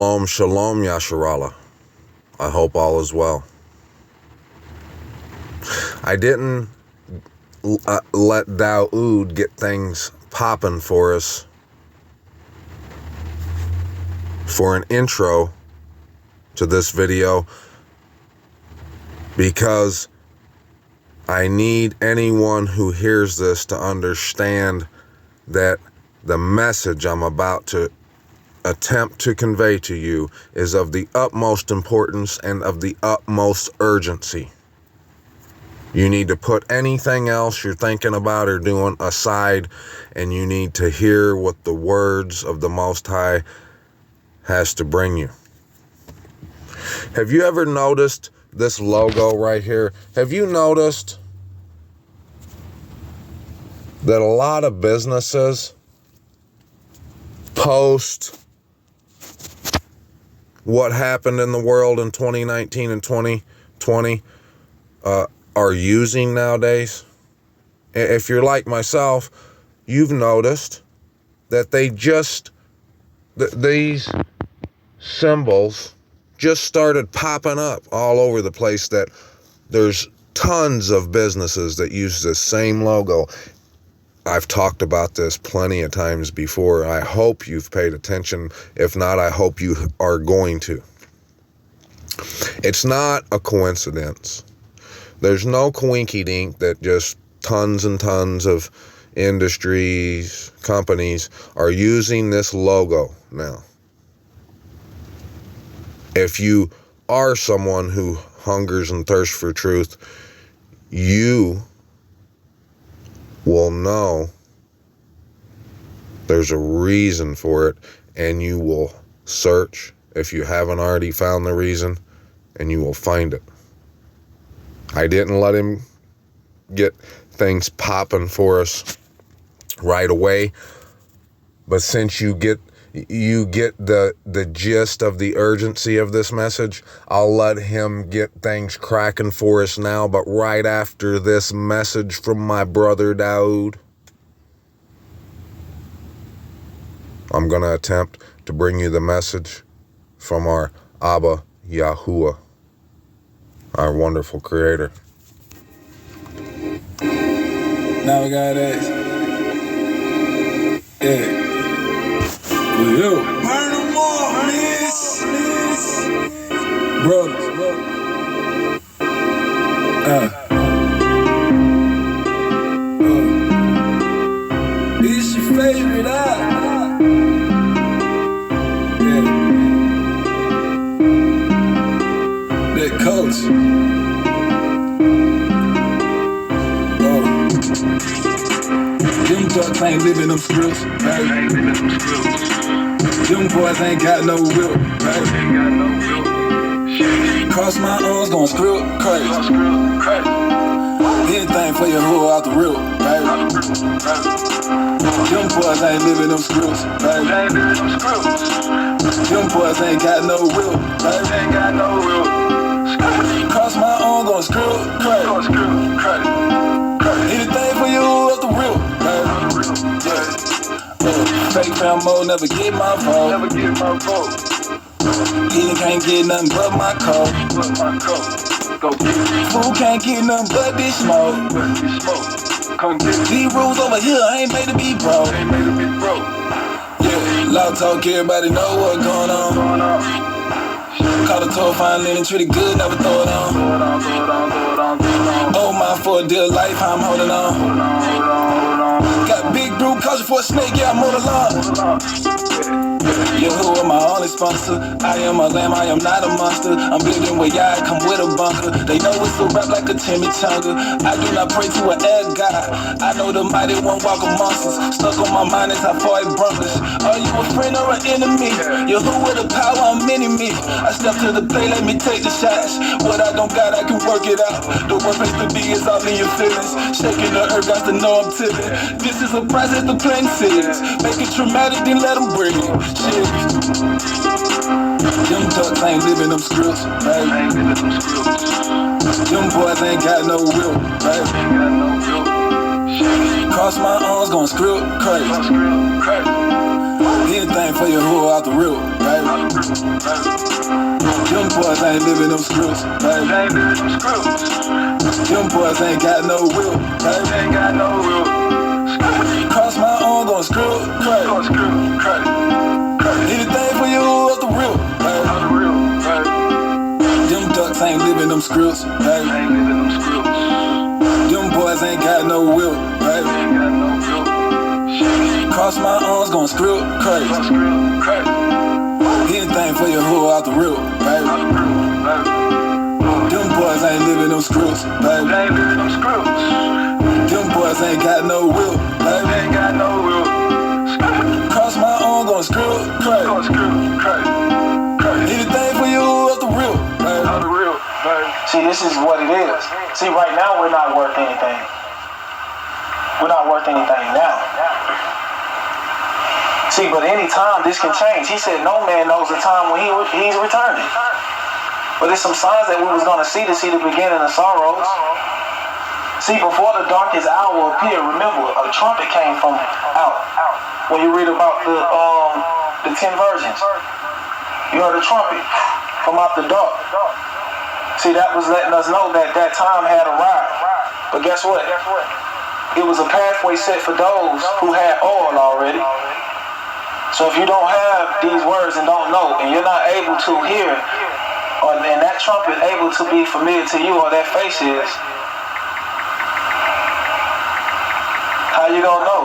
Shalom, Yasharallah. I hope all is well. I didn't let Daoud get things popping for us for an intro to this video because I need anyone who hears this to understand that the message I'm about to attempt to convey to you is of the utmost importance and of the utmost urgency. You need to put anything else you're thinking about or doing aside, and you need to hear what the words of the Most High has to bring you. Have you ever noticed this logo right here? Have you noticed that a lot of businesses post what happened in the world in 2019 and 2020 are using nowadays? If you're like myself, you've noticed that these symbols just started popping up all over the place, that there's tons of businesses that use this same logo. I've talked about this plenty of times before. I hope you've paid attention. If not, I hope you are going to. It's not a coincidence. There's no coinky-dink that just tons and tons of industries, companies are using this logo now. If you are someone who hungers and thirsts for truth, you will know there's a reason for it, and you will search if you haven't already found the reason, and you will find it. I didn't let him get things popping for us right away, but since you get the gist of the urgency of this message, I'll let him get things cracking for us now. But right after this message from my brother Daoud, I'm going to attempt to bring you the message from our Abba Yahuwah, our wonderful creator. Now we got this. Yeah. For you. Burn them all, miss. Brothers. It's your favorite Yeah. That coach. Them bucks ain't living them scripts, right? Them boys ain't got no will, right? Cross my arms, gon' script crazy. Anything for your hoe out the real, right? Them boys ain't living them scripts, right? Them boys ain't got no will, right? Cross my arms, gon' script crazy. Anything for your hoe out the real, right? Fake round mode, never get my vote. Eating can't get nothing but my coat. Food can't get nothing but this smoke. These rules over here ain't made to be broke. Yeah, loud talk, everybody know what's going on. Caught a toe, fine linen, treated good, never throw it on. Oh my, for a dear life, I'm holding on. Got big brew, caution for a snake, yeah, I'm on the lawn. Yahuwah, my only sponsor. I am a lamb, I am not a monster. I'm building where y'all come with a bunker. They know it's a rap like a Timmy Chunga. I do not pray to an air god. I know the mighty one walk amongst us. Stuck on my mind is how far it brung us. Are you a friend or an enemy? Yahuwah, the power, I'm mini me. I step to the plate, let me take the shots. What I don't got, I can work it out. The worst place to be is all in your feelings. Shaking the earth, got to know I'm tipping. This is a process to plant seeds. Make it traumatic, then let them breathe. Shit. Them ducks ain't living them scripts, right? Them boys ain't got no will, right? Cross my arms, gon' screw crazy. Anything for your who out the real, baby. Them boys ain't living them screws, baby. Them boys ain't got no will, baby. Cross my arms, gon' screw crazy. Anything for you out the real, baby. Them ducks ain't living them screws, baby. Them boys ain't got no will, baby. Cross my arms, gon' screw crazy. Anything for your who out the real, baby. Them boys ain't living them screws, baby. Them boys ain't got no will, baby. Cross my arms, gon' screw crazy. Anything for you out the real, baby. See, this is what it is. See, right now we're not worth anything. We're not worth anything now. See, but any time this can change. He said no man knows the time when he's returning. But there's some signs that we was going to see the beginning of sorrows. See, before the darkest hour appeared, remember, a trumpet came from out. When you read about the 10 virgins, you heard a trumpet from out the dark. See, that was letting us know that that time had arrived. But guess what? It was a pathway set for those who had oil already. So if you don't have these words and don't know, and you're not able to hear, and that trumpet able to be familiar to you, or that face is, how you gonna know?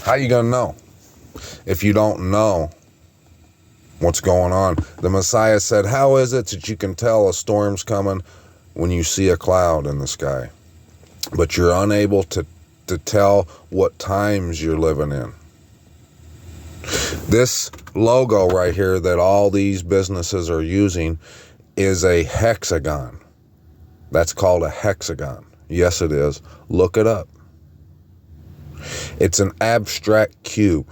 How you gonna know if you don't know what's going on? The Messiah said, how is it that you can tell a storm's coming when you see a cloud in the sky, but you're unable to tell what times you're living in? This logo right here that all these businesses are using is a hexagon. That's called a hexagon. Yes, it is. Look it up. It's an abstract cube.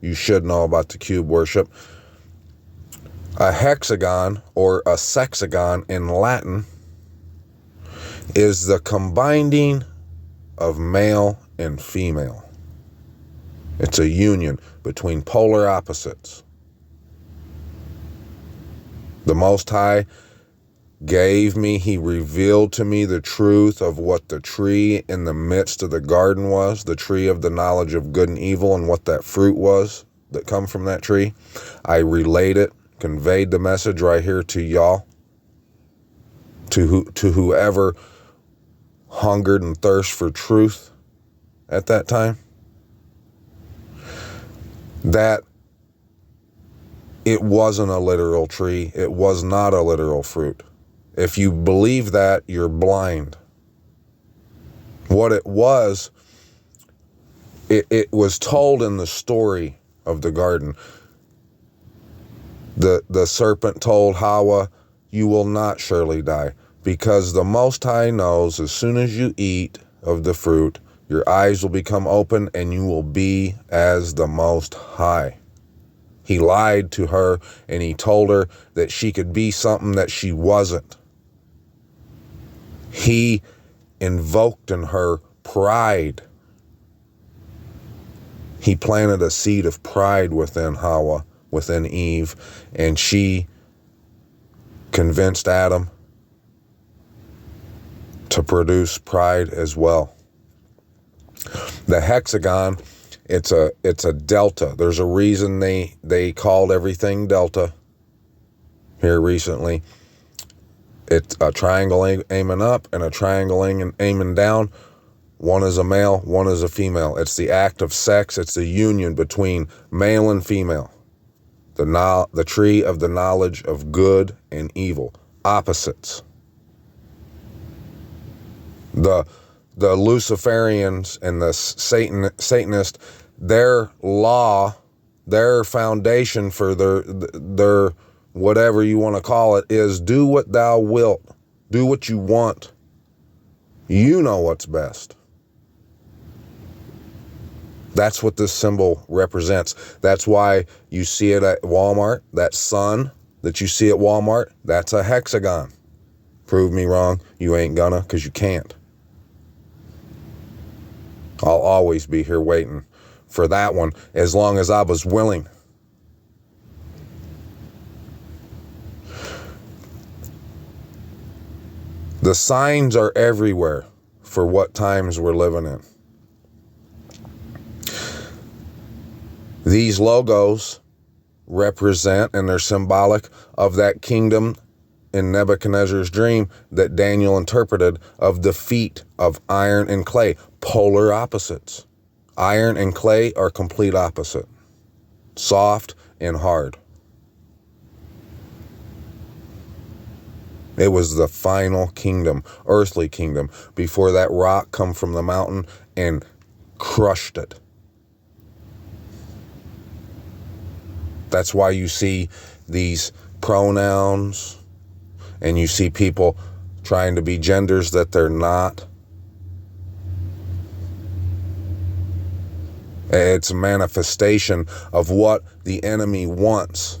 You should know about the cube worship. A hexagon, or a sexagon in Latin, is the combining of male and female. It's a union between polar opposites. The Most High he revealed to me the truth of what the tree in the midst of the garden was, the tree of the knowledge of good and evil, and what that fruit was that come from that tree. I relayed it, conveyed the message right here to y'all, to whoever hungered and thirst for truth at that time, that it wasn't a literal tree. It was not a literal fruit. If you believe that, you're blind. What it was told in the story of the garden. The serpent told Hawa, you will not surely die, because the Most High knows as soon as you eat of the fruit, your eyes will become open and you will be as the Most High. He lied to her and he told her that she could be something that she wasn't. He invoked in her pride. He planted a seed of pride within Hawa, within Eve, and she convinced Adam to produce pride as well. The hexagon, it's a delta. There's a reason they called everything delta here recently. It's a triangle aiming up and a triangle aiming down. One is a male, one is a female. It's the act of sex. It's the union between male and female. The tree of the knowledge of good and evil. Opposites. The Luciferians and the Satanists, their law, their foundation for their whatever you want to call it, is do what thou wilt. Do what you want. You know what's best. That's what this symbol represents. That's why you see it at Walmart. That sun that you see at Walmart, that's a hexagon. Prove me wrong. You ain't gonna, because you can't. I'll always be here waiting for that one as long as I was willing. The signs are everywhere for what times we're living in. These logos represent, and they're symbolic of that kingdom in Nebuchadnezzar's dream that Daniel interpreted, of the feet of iron and clay, polar opposites. Iron and clay are complete opposite, soft and hard. It was the final kingdom, earthly kingdom, before that rock come from the mountain and crushed it. That's why you see these pronouns and you see people trying to be genders that they're not. It's a manifestation of what the enemy wants.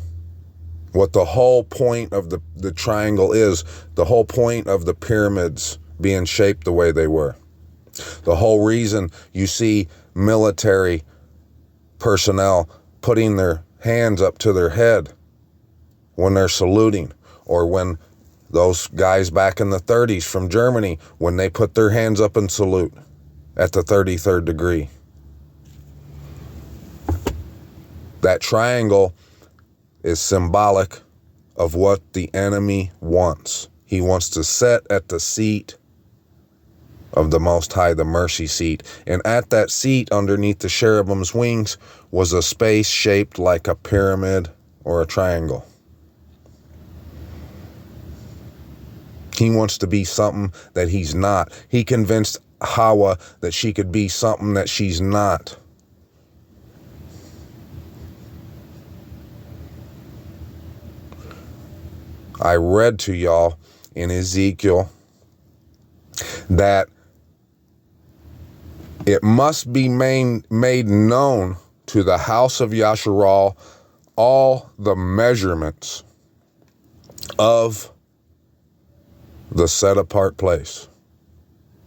What the whole point of the triangle is, the whole point of the pyramids being shaped the way they were. The whole reason you see military personnel putting their hands up to their head when they're saluting, or when those guys back in the 30s from Germany, when they put their hands up and salute at the 33rd degree. That triangle is symbolic of what the enemy wants. He wants to sit at the seat of the Most High, the mercy seat. And at that seat, underneath the cherubim's wings, was a space shaped like a pyramid or a triangle. He wants to be something that he's not. He convinced Hawa that she could be something that she's not. I read to y'all in Ezekiel that it must be made known to the house of Yasharal all the measurements of the set apart place.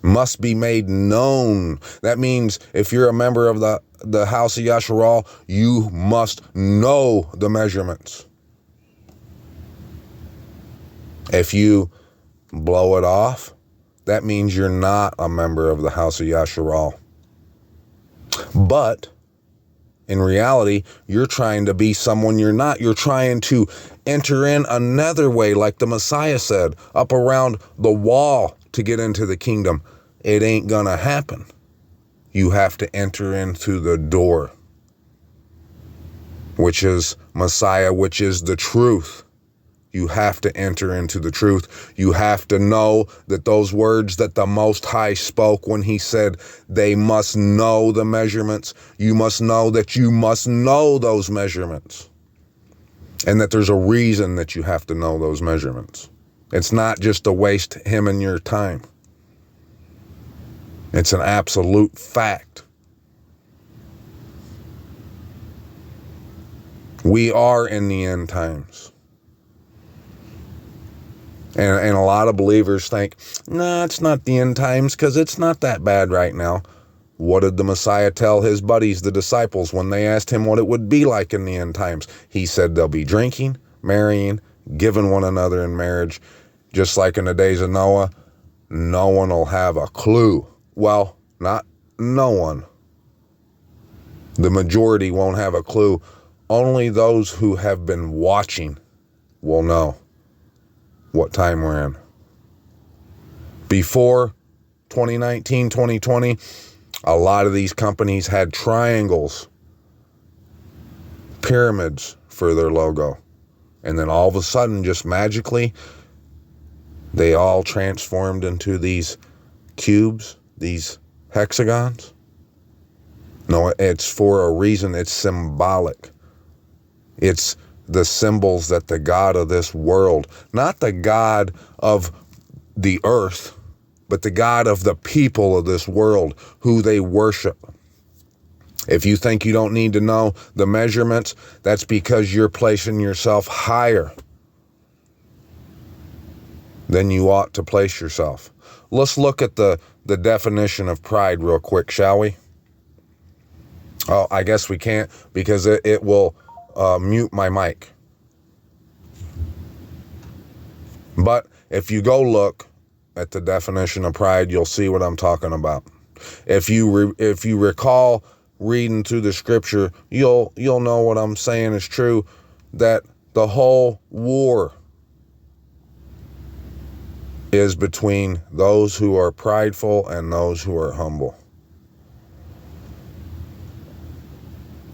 Must be made known. That means if you're a member of the house of Yasharal, you must know the measurements. If you blow it off, that means you're not a member of the house of Yasharal. But in reality, you're trying to be someone you're not. You're trying to enter in another way, like the Messiah said, up around the wall to get into the kingdom. It ain't gonna happen. You have to enter in through the door, which is Messiah, which is the truth. You have to enter into the truth. You have to know that those words that the Most High spoke when he said they must know the measurements, you must know that you must know those measurements. And that there's a reason that you have to know those measurements. It's not just to waste him and your time. It's an absolute fact. We are in the end times. And a lot of believers think, nah, it's not the end times because it's not that bad right now. What did the Messiah tell his buddies, the disciples, when they asked him what it would be like in the end times? He said they'll be drinking, marrying, giving one another in marriage. Just like in the days of Noah, no one will have a clue. Well, not no one. The majority won't have a clue. Only those who have been watching will know what time we're in. Before 2019, 2020, a lot of these companies had triangles, pyramids for their logo. And then all of a sudden, just magically, they all transformed into these cubes, these hexagons. No, it's for a reason. It's symbolic. It's the symbols that the God of this world, not the God of the earth, but the God of the people of this world, who they worship. If you think you don't need to know the measurements, that's because you're placing yourself higher. than you ought to place yourself. Let's look at the definition of pride real quick, shall we? Oh, I guess we can't because it will mute my mic. But if you go look at the definition of pride, you'll see what I'm talking about. If you recall reading through the scripture, you'll know what I'm saying is true, that the whole war is between those who are prideful and those who are humble.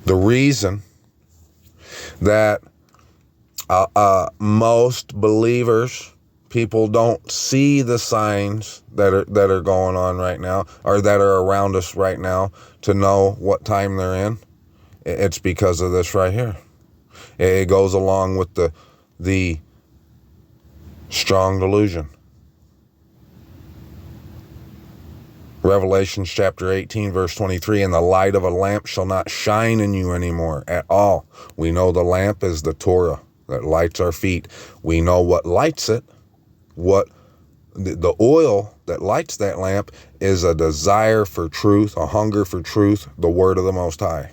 The reason that most believers, people don't see the signs that are going on right now, or that are around us right now, to know what time they're in, it's because of this right here. It goes along with the strong delusion. Revelation chapter 18, verse 23, and the light of a lamp shall not shine in you anymore at all. We know the lamp is the Torah that lights our feet. We know what lights it. What the oil that lights that lamp is a desire for truth, a hunger for truth, the word of the Most High.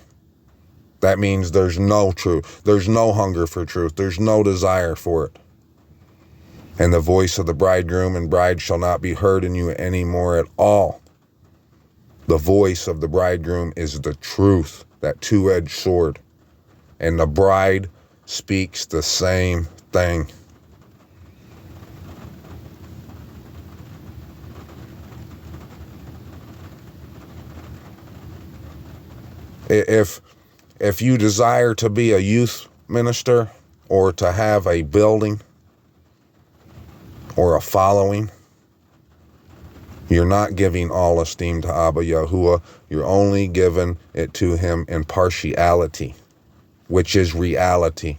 That means there's no truth. There's no hunger for truth. There's no desire for it. And the voice of the bridegroom and bride shall not be heard in you anymore at all. The voice of the bridegroom is the truth, that two-edged sword. And the bride speaks the same thing. If you desire to be a youth minister, or to have a building or a following, you're not giving all esteem to Abba Yahuwah. You're only giving it to him in partiality, which is reality.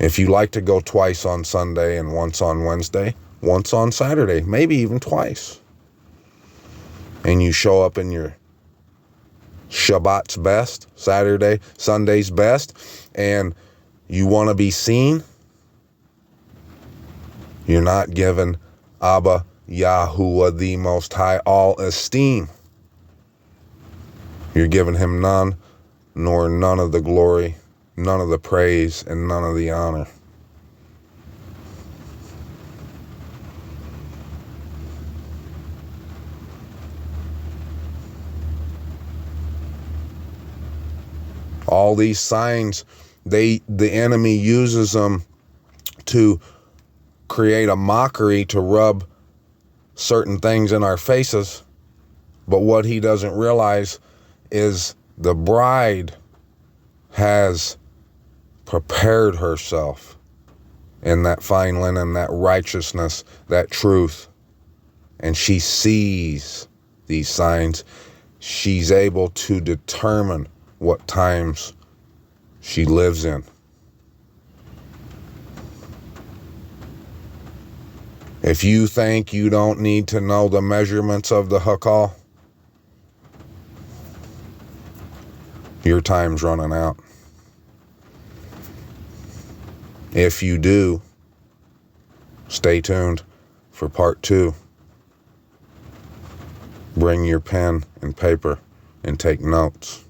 If you like to go twice on Sunday and once on Wednesday, once on Saturday, maybe even twice, and you show up in your Shabbat's best, Sunday's best, and you want to be seen, you're not giving Abba Yahuwah, the Most High, all esteem. You're giving him none of the glory, none of the praise, and none of the honor. All these signs, the enemy uses them to create a mockery, to rub certain things in our faces. But what he doesn't realize is the bride has prepared herself in that fine linen, that righteousness, that truth. And she sees these signs. She's able to determine what times she lives in. If you think you don't need to know the measurements of the Hakal, your time's running out. If you do, stay tuned for part 2. Bring your pen and paper and take notes.